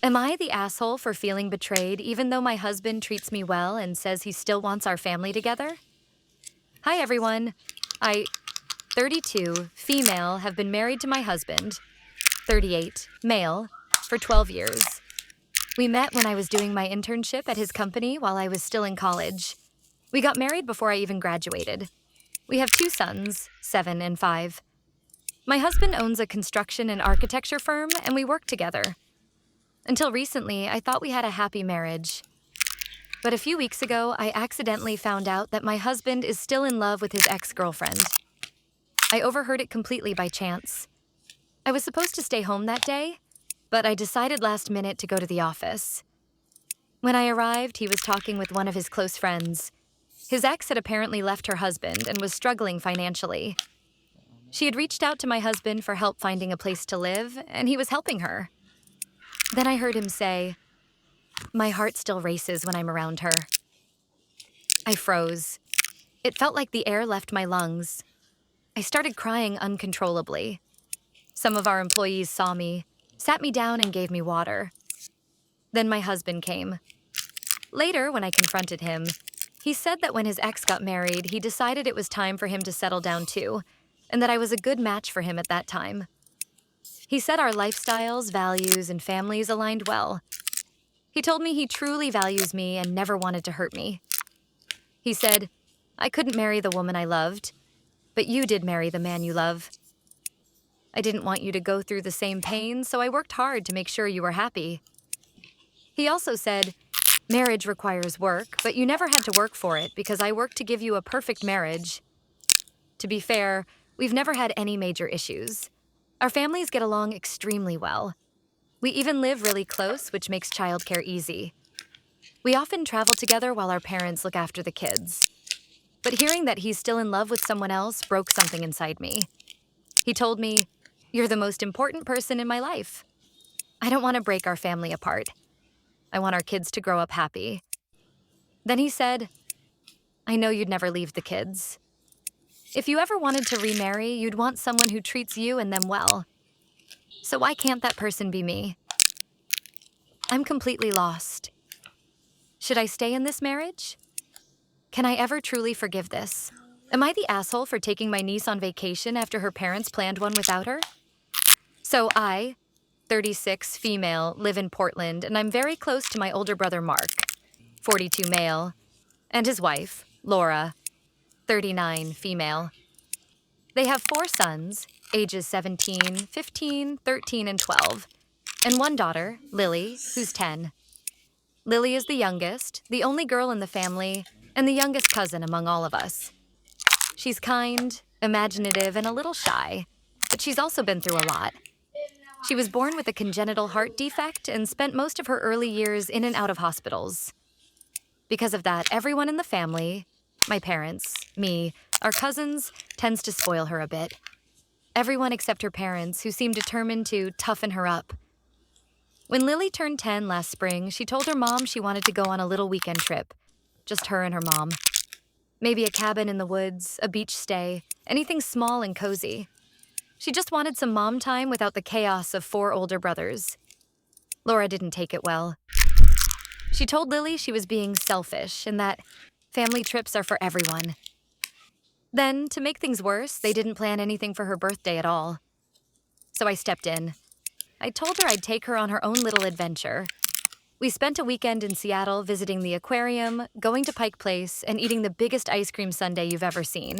Am I the asshole for feeling betrayed even though my husband treats me well and says he still wants our family together? Hi everyone. I, 32, female, have been married to my husband, 38, male, for 12 years. We met when I was doing my internship at his company while I was still in college. We got married before I even graduated. We have 2 sons, 7 and 5. My husband owns a construction and architecture firm, and we work together. Until recently, I thought we had a happy marriage. But a few weeks ago, I accidentally found out that my husband is still in love with his ex-girlfriend. I overheard it completely by chance. I was supposed to stay home that day, but I decided last minute to go to the office. When I arrived, he was talking with one of his close friends. His ex had apparently left her husband and was struggling financially. She had reached out to my husband for help finding a place to live, and he was helping her. Then I heard him say, "My heart still races when I'm around her." I froze. It felt like the air left my lungs. I started crying uncontrollably. Some of our employees saw me, sat me down, and gave me water. Then my husband came. Later, when I confronted him, he said that when his ex got married, he decided it was time for him to settle down too, and that I was a good match for him at that time. He said our lifestyles, values, and families aligned well. He told me he truly values me and never wanted to hurt me. He said, "I couldn't marry the woman I loved, but you did marry the man you love. I didn't want you to go through the same pain, so I worked hard to make sure you were happy." He also said, "Marriage requires work, but you never had to work for it because I worked to give you a perfect marriage." To be fair, we've never had any major issues. Our families get along extremely well. We even live really close, which makes childcare easy. We often travel together while our parents look after the kids. But hearing that he's still in love with someone else broke something inside me. He told me, "You're the most important person in my life. I don't want to break our family apart. I want our kids to grow up happy." Then he said, "I know you'd never leave the kids. If you ever wanted to remarry, you'd want someone who treats you and them well. So why can't that person be me?" I'm completely lost. Should I stay in this marriage? Can I ever truly forgive this? Am I the asshole for taking my niece on vacation after her parents planned one without her? So I, 36, female, live in Portland, and I'm very close to my older brother Mark, 42, male, and his wife, Laura, 39, female. They have 4 sons, ages 17, 15, 13, and 12, and one daughter, Lily, who's 10. Lily is the youngest, the only girl in the family, and the youngest cousin among all of us. She's kind, imaginative, and a little shy, but she's also been through a lot. She was born with a congenital heart defect and spent most of her early years in and out of hospitals. Because of that, everyone in the family, my parents, me, our cousins, tends to spoil her a bit. Everyone except her parents, who seem determined to toughen her up. When Lily turned 10 last spring, she told her mom she wanted to go on a little weekend trip. Just her and her mom. Maybe a cabin in the woods, a beach stay, anything small and cozy. She just wanted some mom time without the chaos of 4 older brothers. Laura didn't take it well. She told Lily she was being selfish and that family trips are for everyone. Then, to make things worse, they didn't plan anything for her birthday at all. So I stepped in. I told her I'd take her on her own little adventure. We spent a weekend in Seattle visiting the aquarium, going to Pike Place, and eating the biggest ice cream sundae you've ever seen.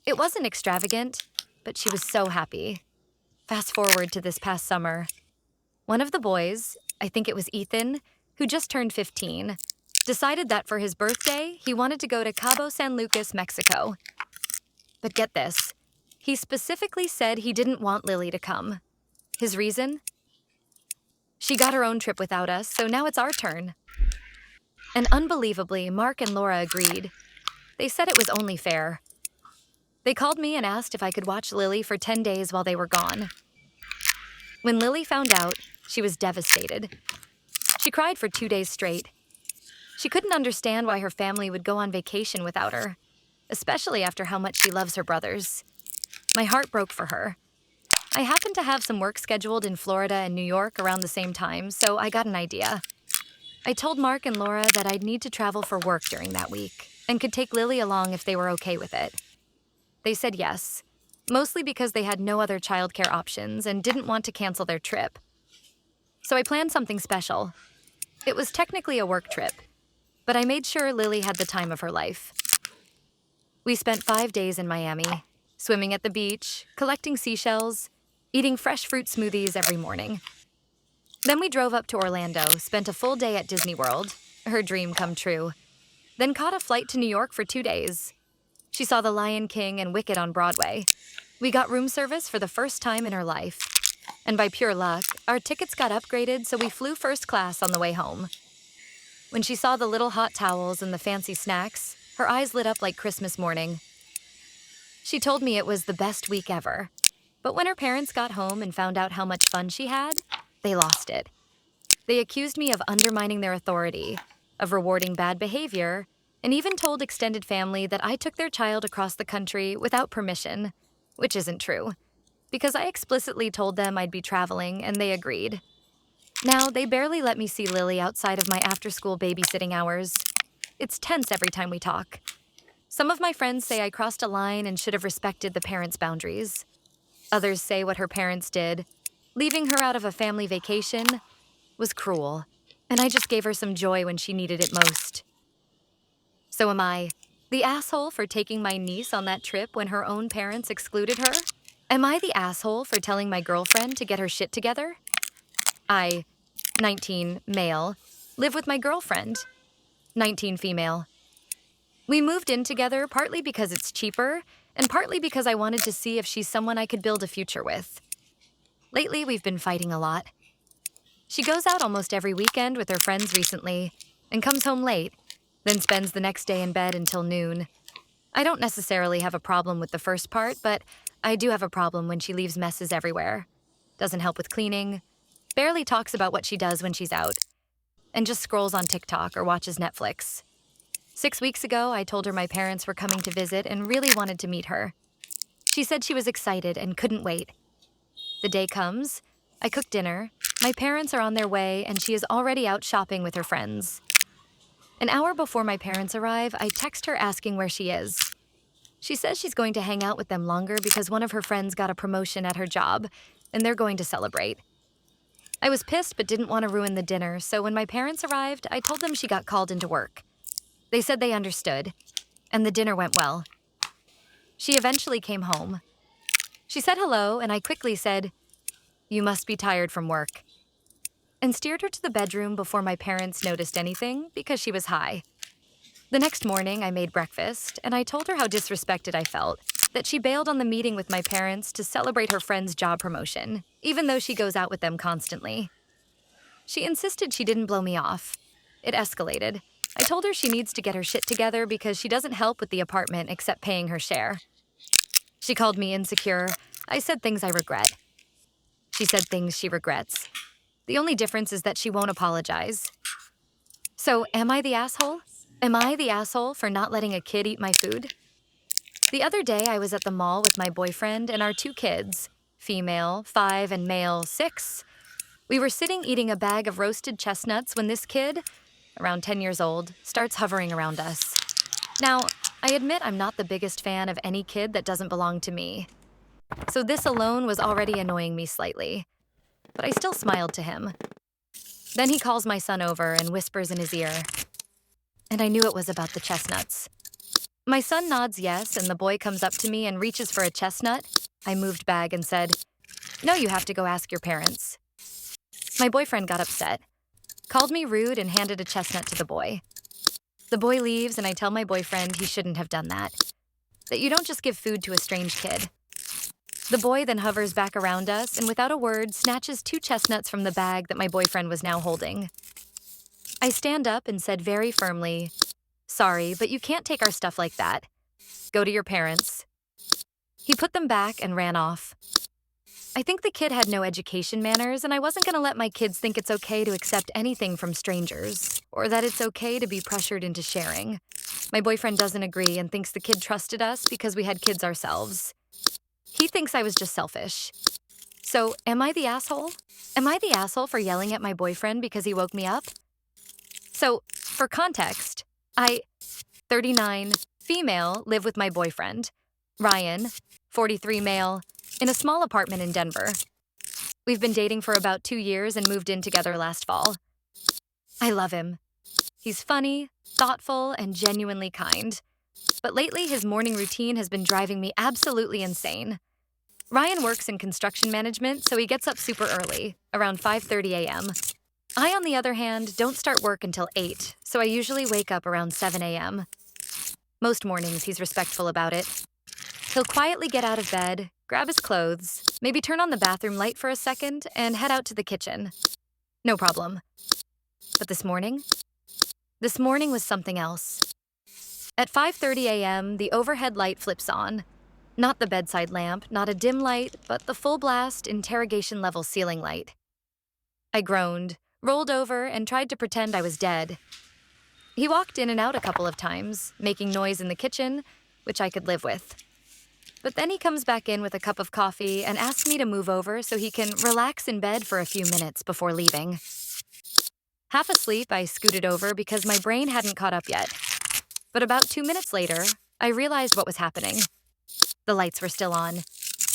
It wasn't extravagant, but she was so happy. Fast forward to this past summer. One of the boys, I think it was Ethan, who just turned 15, decided that for his birthday, he wanted to go to Cabo San Lucas, Mexico. But get this, he specifically said he didn't want Lily to come. His reason? She got her own trip without us, so now it's our turn. And unbelievably, Mark and Laura agreed. They said it was only fair. They called me and asked if I could watch Lily for 10 days while they were gone. When Lily found out, she was devastated. She cried for 2 days straight. She couldn't understand why her family would go on vacation without her, especially after how much she loves her brothers. My heart broke for her. I happened to have some work scheduled in Florida and New York around the same time, so I got an idea. I told Mark and Laura that I'd need to travel for work during that week and could take Lily along if they were okay with it. They said yes, mostly because they had no other childcare options and didn't want to cancel their trip. So I planned something special. It was technically a work trip, but I made sure Lily had the time of her life. We spent 5 days in Miami, swimming at the beach, collecting seashells, eating fresh fruit smoothies every morning. Then we drove up to Orlando, spent a full day at Disney World, her dream come true, then caught a flight to New York for 2 days. She saw The Lion King and Wicked on Broadway. We got room service for the first time in her life. And by pure luck, our tickets got upgraded, so we flew first class on the way home. When she saw the little hot towels and the fancy snacks, her eyes lit up like Christmas morning. She told me it was the best week ever. But when her parents got home and found out how much fun she had, they lost it. They accused me of undermining their authority, of rewarding bad behavior, and even told extended family that I took their child across the country without permission, which isn't true, because I explicitly told them I'd be traveling and they agreed. Now, they barely let me see Lily outside of my after-school babysitting hours. It's tense every time we talk. Some of my friends say I crossed a line and should have respected the parents' boundaries. Others say what her parents did, leaving her out of a family vacation, was cruel, and I just gave her some joy when she needed it most. So am I the asshole for taking my niece on that trip when her own parents excluded her? Am I the asshole for telling my girlfriend to get her shit together? I, 19, male, live with my girlfriend, 19, female. We moved in together partly because it's cheaper and partly because I wanted to see if she's someone I could build a future with. Lately, we've been fighting a lot. She goes out almost every weekend with her friends recently and comes home late, then spends the next day in bed until noon. I don't necessarily have a problem with the first part, but I do have a problem when she leaves messes everywhere. Doesn't help with cleaning, barely talks about what she does when she's out, and just scrolls on TikTok or watches Netflix. 6 weeks ago, I told her my parents were coming to visit and really wanted to meet her. She said she was excited and couldn't wait. The day comes, I cook dinner, my parents are on their way, and she is already out shopping with her friends. An hour before my parents arrive, I text her asking where she is. She says she's going to hang out with them longer because one of her friends got a promotion at her job, and they're going to celebrate. I was pissed but didn't want to ruin the dinner, so when my parents arrived, I told them she got called into work. They said they understood, and the dinner went well. She eventually came home. She said hello, and I quickly said, "You must be tired from work," and steered her to the bedroom before my parents noticed anything because she was high. The next morning, I made breakfast, and I told her how disrespected I felt, that she bailed on the meeting with my parents to celebrate her friend's job promotion, even though she goes out with them constantly. She insisted she didn't blow me off. It escalated. I told her she needs to get her shit together because she doesn't help with the apartment except paying her share. She called me insecure. I said things I regret. She said things she regrets. The only difference is that she won't apologize. So, am I the asshole? Am I the asshole for not letting a kid eat my food? The other day, I was at the mall with my boyfriend and our 2 kids, female, 5, and male, 6. We were sitting eating a bag of roasted chestnuts when this kid, around 10 years old, starts hovering around us. Now, I admit I'm not the biggest fan of any kid that doesn't belong to me. So this alone was already annoying me slightly. But I still smiled to him. Then he calls my son over and whispers in his ear. And I knew it was about the chestnuts. My son nods yes, and the boy comes up to me and reaches for a chestnut. I moved back and said, "No, you have to go ask your parents." My boyfriend got upset, called me rude, and handed a chestnut to the boy. The boy leaves, and I tell my boyfriend he shouldn't have done that you don't just give food to a strange kid. The boy then hovers back around us and without a word snatches 2 chestnuts from the bag that my boyfriend was now holding. I stand up and said very firmly, "Sorry, but you can't take our stuff like that. Go to your parents." He put them back and ran off. I think the kid had no education manners, and I wasn't going to let my kids think it's okay to accept anything from strangers, or that it's okay to be pressured into sharing. My boyfriend doesn't agree and thinks the kid trusted us because we had kids ourselves. He thinks I was just selfish. So, am I the asshole? Am I the asshole for yelling at my boyfriend because he woke me up? So, for context, 39, female, live with my boyfriend, Ryan, 43 male, in a small apartment in Denver. We've been dating for about 2 years and moved in together last fall. I love him. He's funny, thoughtful, and genuinely kind. But lately, his morning routine has been driving me absolutely insane. Ryan works in construction management, so he gets up super early, around 5:30 a.m. I, on the other hand, don't start work until 8, so I usually wake up around 7 a.m. Most mornings, he's respectful about it. He'll quietly get out of bed, grab his clothes, maybe turn on the bathroom light for a second, and head out to the kitchen. No problem. But this morning? This morning was something else. At 5:30 a.m., the overhead light flips on. Not the bedside lamp, not a dim light, but the full-blast, interrogation-level ceiling light. I groaned, rolled over, and tried to pretend I was dead. He walked in and out a couple of times, making noise in the kitchen, which I could live with. But then he comes back in with a cup of coffee and asks me to move over so he can relax in bed for a few minutes before leaving. Half asleep, I scooted over because my brain hadn't caught up yet. But about 2 minutes later, I realized what was happening. The lights were still on.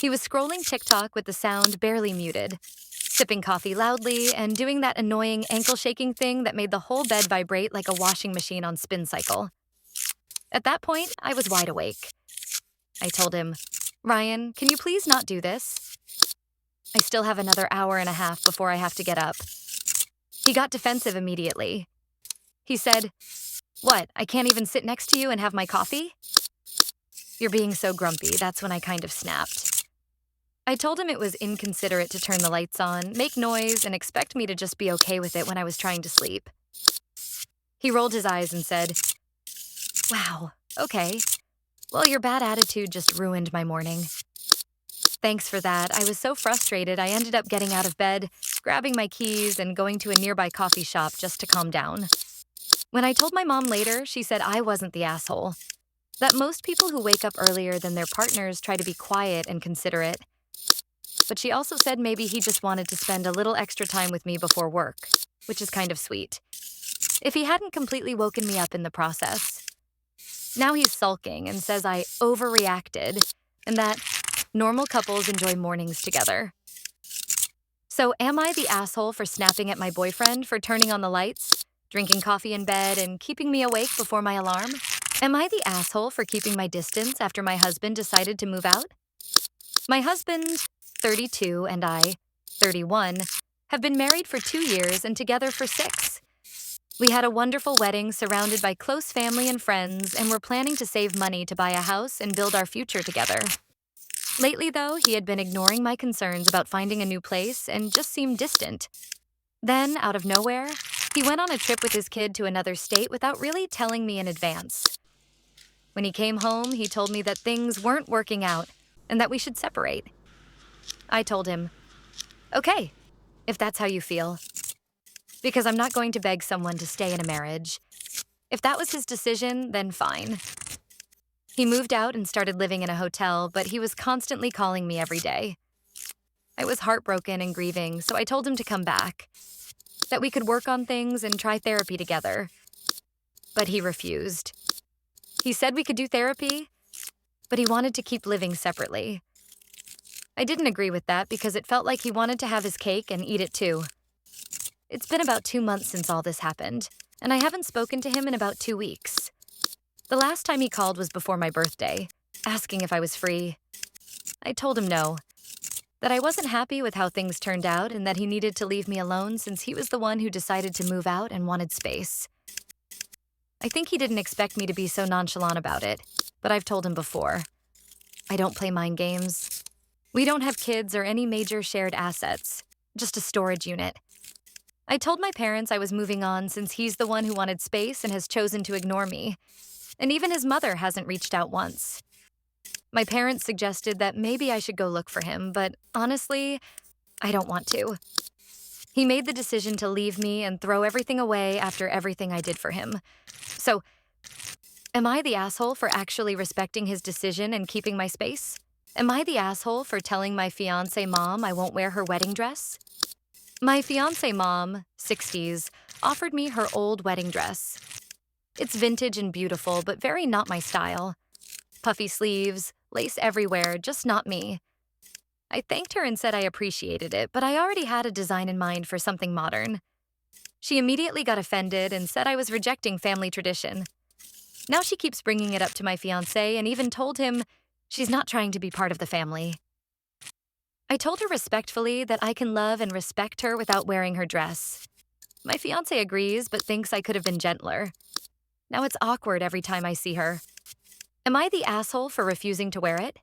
He was scrolling TikTok with the sound barely muted, sipping coffee loudly and doing that annoying ankle-shaking thing that made the whole bed vibrate like a washing machine on spin cycle. At that point, I was wide awake. I told him, "Ryan, can you please not do this? I still have another hour and a half before I have to get up." He got defensive immediately. He said, "What, I can't even sit next to you and have my coffee?" "You're being so grumpy," that's when I kind of snapped. I told him it was inconsiderate to turn the lights on, make noise, and expect me to just be okay with it when I was trying to sleep. He rolled his eyes and said, "Wow, okay. Well, your bad attitude just ruined my morning." Thanks for that. I was so frustrated I ended up getting out of bed, grabbing my keys, and going to a nearby coffee shop just to calm down. When I told my mom later, she said I wasn't the asshole. That most people who wake up earlier than their partners try to be quiet and considerate. But she also said maybe he just wanted to spend a little extra time with me before work, which is kind of sweet. If he hadn't completely woken me up in the process. Now he's sulking and says I overreacted and that normal couples enjoy mornings together. So am I the asshole for snapping at my boyfriend for turning on the lights, drinking coffee in bed, and keeping me awake before my alarm? Am I the asshole for keeping my distance after my husband decided to move out? My husband, 32, and I, 31, have been married for 2 years and together for 6. We had a wonderful wedding surrounded by close family and friends, and we're planning to save money to buy a house and build our future together. Lately, though, he had been ignoring my concerns about finding a new place and just seemed distant. Then, out of nowhere, he went on a trip with his kid to another state without really telling me in advance. When he came home, he told me that things weren't working out and that we should separate. I told him, "Okay, if that's how you feel." Because I'm not going to beg someone to stay in a marriage. If that was his decision, then fine. He moved out and started living in a hotel, but he was constantly calling me every day. I was heartbroken and grieving, so I told him to come back, that we could work on things and try therapy together. But he refused. He said we could do therapy, but he wanted to keep living separately. I didn't agree with that because it felt like he wanted to have his cake and eat it too. It's been about 2 months since all this happened, and I haven't spoken to him in about 2 weeks. The last time he called was before my birthday, asking if I was free. I told him no, that I wasn't happy with how things turned out and that he needed to leave me alone since he was the one who decided to move out and wanted space. I think he didn't expect me to be so nonchalant about it, but I've told him before. I don't play mind games. We don't have kids or any major shared assets, just a storage unit. I told my parents I was moving on since he's the one who wanted space and has chosen to ignore me. And even his mother hasn't reached out once. My parents suggested that maybe I should go look for him, but honestly, I don't want to. He made the decision to leave me and throw everything away after everything I did for him. So, am I the asshole for actually respecting his decision and keeping my space? Am I the asshole for telling my fiancé mom I won't wear her wedding dress? My fiancé mom, 60s, offered me her old wedding dress. It's vintage and beautiful, but very not my style. Puffy sleeves, lace everywhere, just not me. I thanked her and said I appreciated it, but I already had a design in mind for something modern. She immediately got offended and said I was rejecting family tradition. Now she keeps bringing it up to my fiancé and even told him she's not trying to be part of the family. I told her respectfully that I can love and respect her without wearing her dress. My fiancé agrees, but thinks I could have been gentler. Now it's awkward every time I see her. Am I the asshole for refusing to wear it?